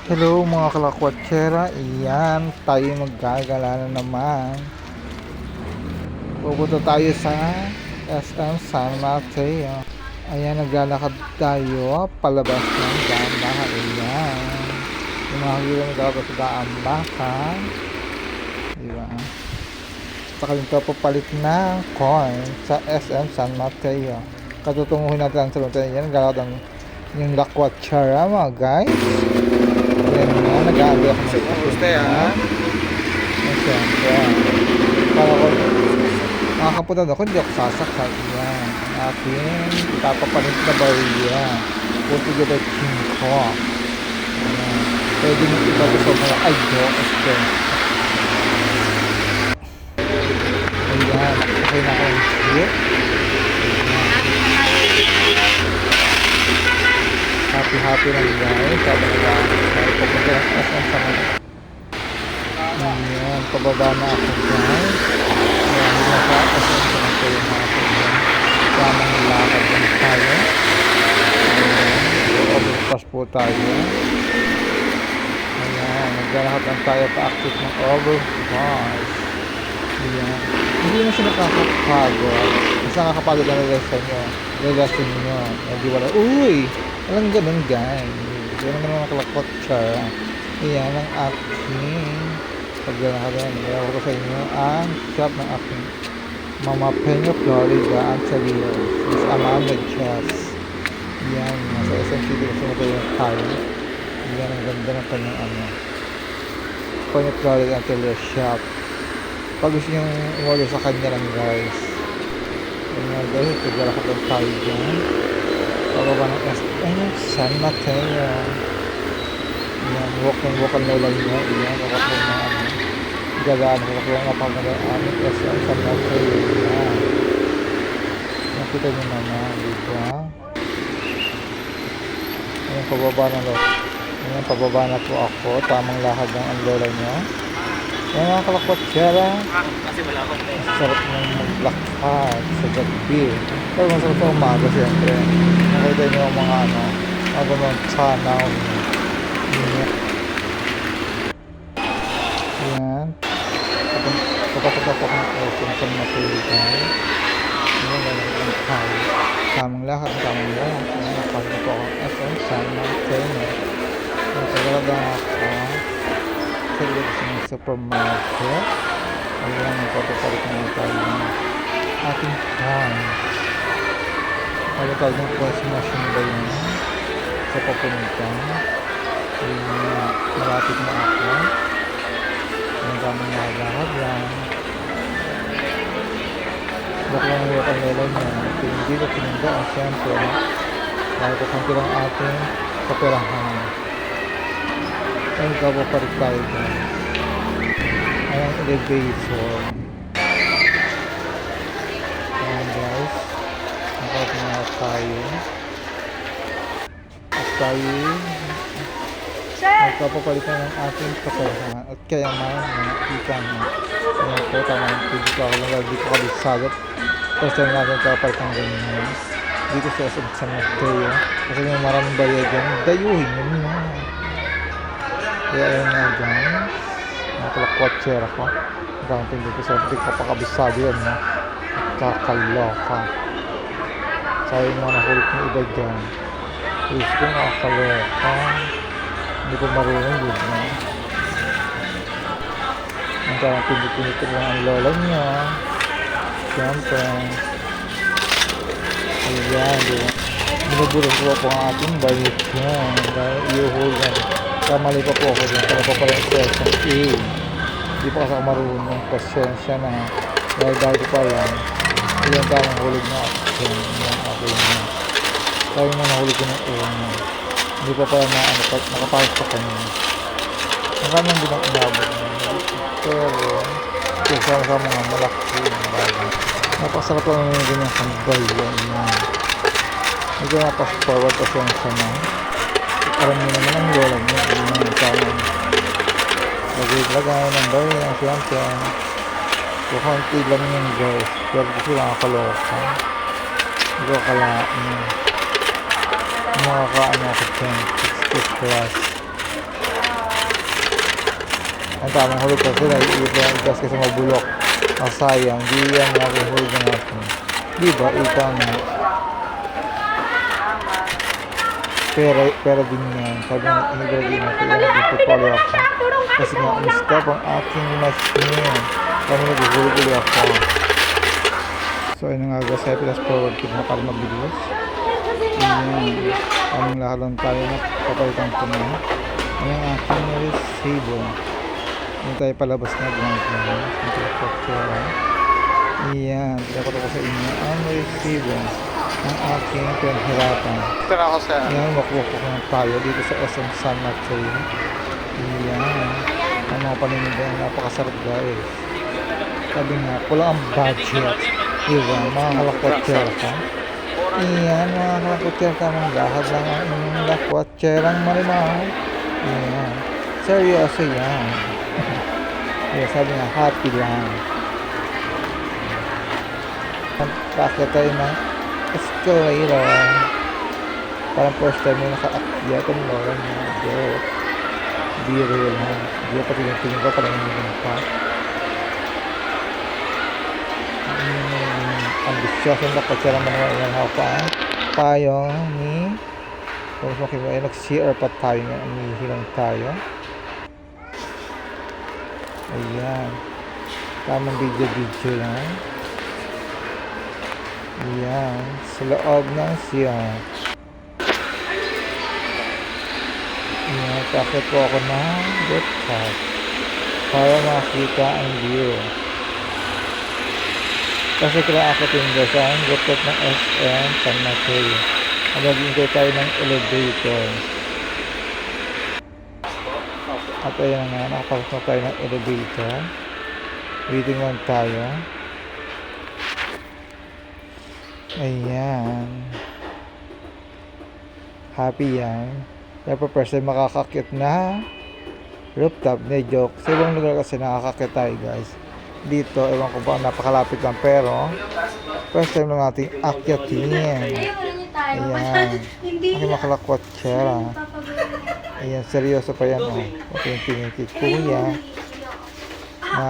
Hello mga kalakwatsera, iyan, tayo maggagala na naman. Pupunta tayo sa SM San Mateo. Ayan, naglalakad tayo palabas ng Daambakan. Ayan, yung mga kilometro sa Daambakan, diba? Saka yung papalit ng coin sa SM San Mateo. Katutunguhin natin ang salutan. Ayan, naglalakad yung lakwatsera mga guys. Ayan nga, nag-aabi ako ng Guste ha? siyempre. Para ko, makakapunod ako, hindi ako sasakay. Yan, ang aking ipapapalit na bariya. Punto the king ko. Ayan. Pwede nyo ipagusto mga ayo. Ayan, nakasakay na ako ng jeep. Happy lang guys. Sabi nila, pupunta ng SM sa mga. Ayan, pababa na ako guys. Ayan, hindi na sa SM sa mga kayo natin. Tamang lakad lang tayo. Ayan, overpass po tayo. Ayan, naglalakad lang tayo pa-active ng overpass. Ayan, hindi na siya nakakapagod. Mas nakakapagod na relasyon nyo. Hindi wala, uy! Walang ganun guys. Ganun naman ang kalakot siya. Ayan ang aking paglalakad. Naglalakad ko sa inyo ang shop ng aking Mama Peña Florida ang Chalio. Miss Amanda Chess. Ayan, nasa SM City kasi matayo tayo. Ayan, ang ganda ng kanyang Peña Florida ang Chalio shop. Pag gusto nyo umorder sa kanya lang guys. Ayan guys, paglalakad lang tayo dyan. Pababa ng SM San Mateo. Ayan, walk ang lola nyo. Ayan, walk ng mga gagaan. Walk lang napagandaan ng SM San Mateo. Ayan. Nakita nyo naman, diba? Ayan, pababa na lo. Ayan, pababa na po ako. Tamang lakad ng ang lola nyo. Ayan mga kalakwatsera. Kasi wala akong Sarap ng maglakad sa gabi. Pero masarap sa umaga siyempre. Nakita nyo ang mga mga chanaw. Ayan. Kapatid ako ng SM San Mateo. Ayan, lalakad ng tayo. Tamang lakad. Ayan, nakapagod ako ang SM San Mateo. Nagkagalaga ako sa isang supermarket. Ayan, nagpapapalit na tayo ng ating time. Pagkatawag ng price machine ba yun sa papunta. Ayan, malapit na ako. Ang daming nalakad yan. Bakla ng yung kanila niya. Hindi ko pinagdaan siyempre. Dahil kasanti lang ating kaperahan. Ayun, kapapalit tayo guys. Ayan, elevator. Ayan guys, nakapag na tayo. At tayo magpapapalitan ng ating kaperahan. At kaya naman nakita mo. Ayan po, tamang dito ako lang. Dito ako bisagot. First time natin kapapalitan ganyan. Dito sa SM San Mateo. Kasi may maraming bayad dyan. Dayuhin yun na. Kaya ayun nga guys. Nakalakwatser ako. Gamitin dito sa hindi kapakabisado yan, no? Kakaloka. Sabi mo nahulog ng iba dyan. Please ko nakakaloka. Hindi ko marunong yun, no? Ang kaya pinipinito lang ang lola niya. Siyempre. Ayan, di ba? Binubulong ko po ang ating balik yan. Dahil iuhul yan. Kamali pa po ako dyan. Kaya pa pala yung question A. Hindi pa kasi ako marunong. Pasensya na. Dahil pa lang. Iyan tamang hulog na action. Iyan ako yun. Kaya na nahulog ko ng una. Hindi pa pala na nakapasok pa kanina. Ang kanyang din ang inabot niya. Pero kasama sa mga malaki yung bagay. Napasarap lang yung ganyang hambay. Yan. Hindi ko napas forward pasensya na. Alam niyo naman ang lola niya. Ayan, tamang lagay ng bayo yan siyempre. Kukunti lang yung guys. Pero kasi nakakaloka. Hindi ko akalaan. Makakaano ako dyan. 60 plus. Ang tamang hulog kasi naiigas kasi mabulok. Ang sayang, di yan natin hulog na natin. Di ba? Ika nga. Pera din yan. Sabi nga, inibigay natin yung portfolio ako. Kasi nga, stop ang aking machine. Kami naguhulog ulit ako. So, ayun nga guys, fast forward ko na para mabilis. Ayan. Aming lahat lang tayo na papalitan ko na. Ayan ang aking resibo. Ayan tayo palabas na gumagawa. Ayan. Dapat ako sa inyo ang resibo ang aking pinahirapan. Ito na ako sa... Ayan, makuha ko na tayo dito sa SM San Mateo. Ayan. Ang mga paninda, napakasarap guys. Sabi nga, kulang ang budget. Diba, mga kalakwatsyer ka. Ayan, mga kalakwatsyer ka ng lahat lang ang inyong lakwatsyerang marimaw. Ayan. Seryoso yan. Yeah, sabi nga, happy lang. Bakit tayo ng escalator? Parang first time yung naka-akyat ang lora niya. Joke. Biro lang. Hindi pa tingin ko parang hindi pa. Ambisyoso na lakwatsyera naman naman yung hapang payong ni kung mas makiba nag-CR pa tayo nga umihilang tayo. Ayan, tamang video lang. Ayan, sa loob ng siya. Ayan, takot po ako ng rooftop para makita ang view. Kasi kailangan ako tinda sa rooftop ng SM San Mateo. Mag-hintay tayo ng elevator. At ayan nga, nakapasok na tayo ng elevator. Waiting lang tayo. Ayan. Happy yan. Kaya pa person makakakit na rooftop. Hindi, joke. Sa ibang lugar kasi nakakakit tayo guys. Dito, ewan ko ba, napakalapit lang pero first time lang natin akyatin. Ayan. Ay, makalakwatsera. Ayan, seryoso pa yan, oh. Okay, tingin kay kuya na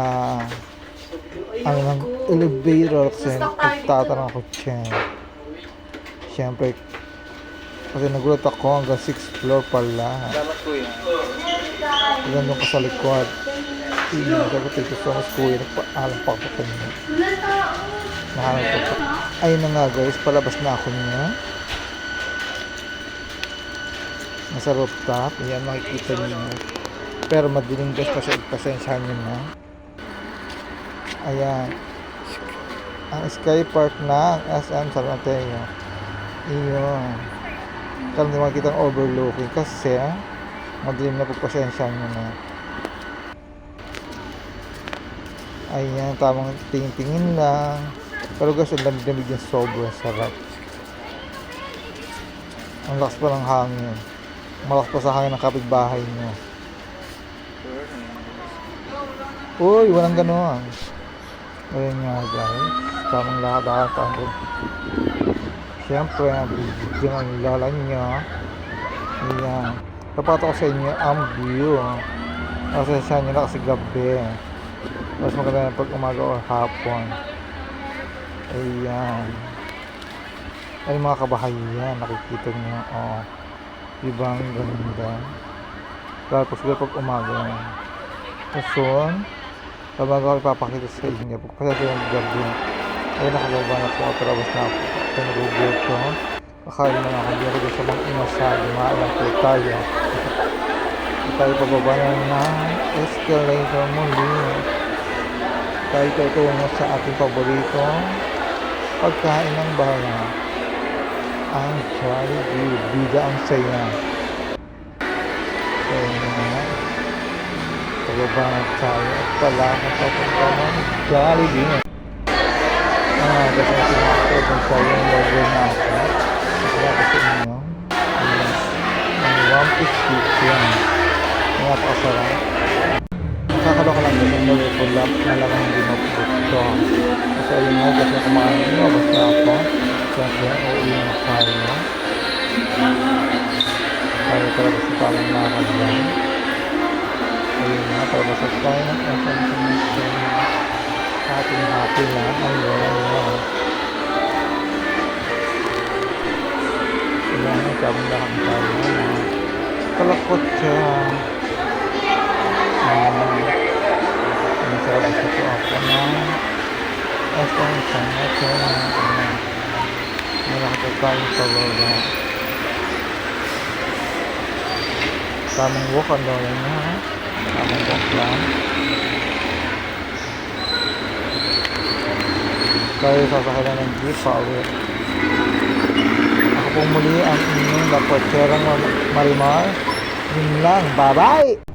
ang elevator kasi pagtatanong ako siya. Siyempre, kasi nagulat ako hanggang 6th floor pala. Salamat kuya. Ilan doon ka sa likod. Dapat ito sa mas kuya, nagpaalam pa ako kanina. Nahanap ko pa. Ayun na nga guys, palabas na ako niya. Nasa rooftop, ayan makikita niyo. Pero madilim guys kasi pasensyahan niyo na. Ayan. Ang Sky Park ng SM San Mateo. Iyon. Kaya hindi makikita ang overlooking kasi madilim na pagpasensyahan niyo na. Ayan, tamang tingin-tingin lang. Pero guys, ang lamig-lamig yung sobrang sarap. Ang lakas pa ng hangin. Malakas pa sa hangin ng kapitbahay nyo. Uy, walang gano'n. Ayan nga guys. Tamang lakad-lakad. Siyempre, bibigyan ang lala nyo. Ayan. Tapat ako sa inyo ang view. Kasi sa inyo na kasi gabi. Mas maganda na pag umaga o hapon. Ayan. Ay mga kabahayan, nakikita nyo. Oh. Diba ang ganda. Tapos siguro pag umaga. Kason, kapag ako ipapakita sa inyo. Pagpasaya yung gabi. Ay nakababa na po. Palabas na ako. Kaya naguguto. Kakain na ako. Hindi ako sa mga imasado. Maalang po tayo. Tayo pababa na ng escalator muli. Tayo tutungo sa ating paborito pagkain ng bahala. Ang Jollibee, bida ang saya. So nga, pababa na tayo at pala kapapunta ng Jollibee. Kasi sinakot tayo yung logo na ako. Kaya kasi inyo, ang 1 piece chicken. Napakasarap. Nakakaloka lang din ang nalipulap na lang hindi maputo. Kasi ayun nga, kasi kumain nyo, basta ako. Siyempre, uuwi na tayo. Tayo talaga sa tamang lakad lang. Ayun na, palabasok tayo ng SM Connection. Happy lang. Ayun. Ayan, nagkabundahan tayo. Kalakot siya. Nasa labas na po ako ng SM Connection. Ayan. Malaki tayo sa baba. Tamang walk ang doon na. Tamang walk lang. Tayo sasakay ng jeep pauwi. Ako pong muli ang inyong lapotserang Marimar. Yun lang. Bye-bye!